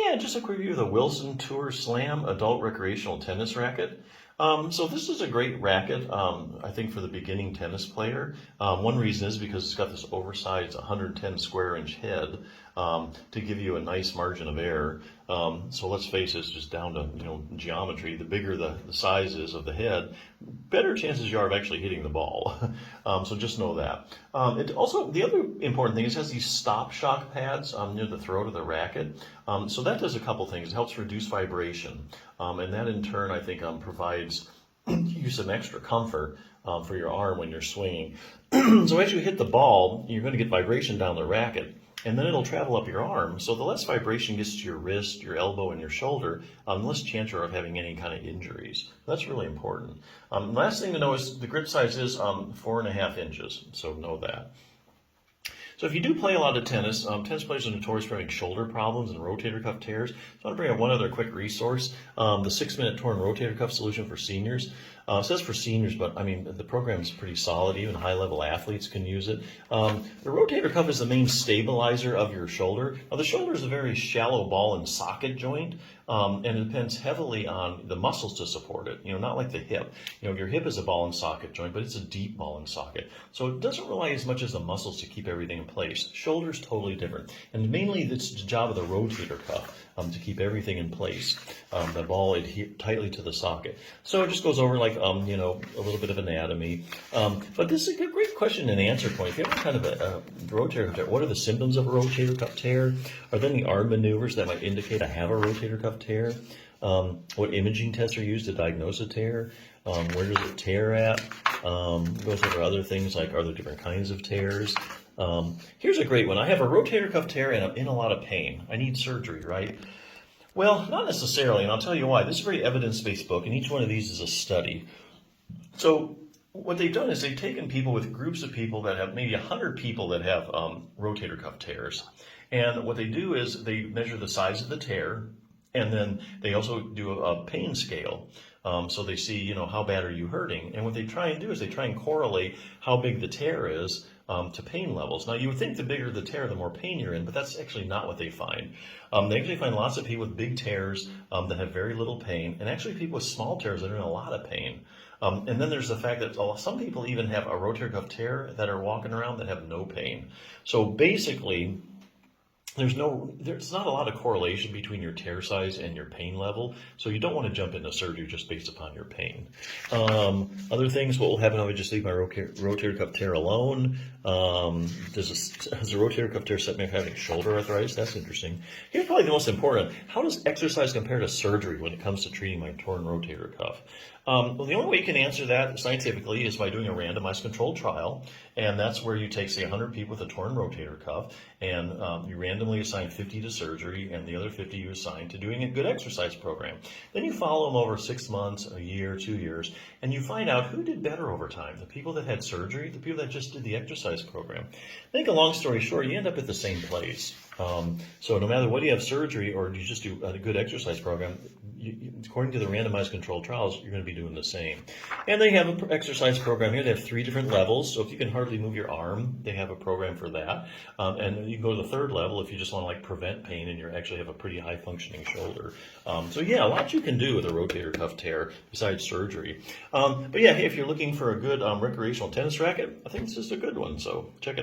Yeah, just a quick review of the Wilson Tour Slam Adult Recreational Tennis Racket. So this is a great racket, I think, for the beginning tennis player. One reason is because it's got this oversized 110 square inch head to give you a nice margin of error. So let's face it, it's just down to geometry. The bigger the size is of the head, better chances you are of actually hitting the ball. So just know that. The other important thing is it has these stop shock pads near the throat of the racket. So that does a couple things. It helps reduce vibration, and that in turn I think provides you some extra comfort for your arm when you're swinging. So as you hit the ball, you're going to get vibration down the racket, and then it'll travel up your arm. So the less vibration gets to your wrist, your elbow, and your shoulder, the less chance you are of having any kind of injuries. That's really important. Last thing to know is the grip size is 4.5 inches, so know that. So if you do play a lot of tennis, tennis players are notorious for having shoulder problems and rotator cuff tears. So I want to bring up one other quick resource, the 6-minute torn rotator cuff solution for seniors. It says for seniors, but I mean, the program is pretty solid. Even high-level athletes can use it. The rotator cuff is the main stabilizer of your shoulder. Now, the shoulder is a very shallow ball and socket joint, and it depends heavily on the muscles to support it. Not like the hip. Your hip is a ball and socket joint, but it's a deep ball and socket. So it doesn't rely as much as the muscles to keep everything in place. Shoulder's totally different. And mainly it's the job of the rotator cuff to keep everything in place. The ball adheres tightly to the socket. So it just goes over like, a little bit of anatomy. But this is a great question and answer point. If you have kind of a rotator cuff tear, what are the symptoms of a rotator cuff tear? Are there any arm maneuvers that might indicate I have a rotator cuff tear? What imaging tests are used to diagnose a tear? Where does it tear at? Goes over other things like, are there different kinds of tears? Here's a great one. I have a rotator cuff tear and I'm in a lot of pain. I need surgery, right? Well, not necessarily, and I'll tell you why. This is a very evidence-based book, and each one of these is a study. So what they've done is they've taken people with groups of people that have maybe 100 people that have rotator cuff tears. And what they do is they measure the size of the tear, and then they also do a pain scale. So they see, how bad are you hurting? And what they try and do is they try and correlate how big the tear is to pain levels. Now, you would think the bigger the tear, the more pain you're in, but that's actually not what they find. They actually find lots of people with big tears that have very little pain, and actually people with small tears that are in a lot of pain. And then there's the fact that some people even have a rotator cuff tear that are walking around that have no pain. So basically, there's not a lot of correlation between your tear size and your pain level, so you don't want to jump into surgery just based upon your pain. Other things, what will happen if I just leave my rotator cuff tear alone? Has a rotator cuff tear set me up having shoulder arthritis? That's interesting. Here's probably the most important. How does exercise compare to surgery when it comes to treating my torn rotator cuff? Well, the only way you can answer that scientifically is by doing a randomized controlled trial, and that's where you take, say, 100 people with a torn rotator cuff, and you randomly assign 50 to surgery, and the other 50 you assign to doing a good exercise program. Then you follow them over 6 months, a year, 2 years, and you find out who did better over time, the people that had surgery, the people that just did the exercise program. Make a long story short, you end up at the same place. So no matter whether you have surgery or you just do a good exercise program, according to the randomized controlled trials, you're going to be doing the same. And they have an exercise program here. They have 3 different levels. So if you can hardly move your arm, they have a program for that. And you can go to the 3rd level if you just want to prevent pain and you actually have a pretty high functioning shoulder. So yeah, a lot you can do with a rotator cuff tear besides surgery. But yeah, if you're looking for a good recreational tennis racket, I think this is a good one. So check it out.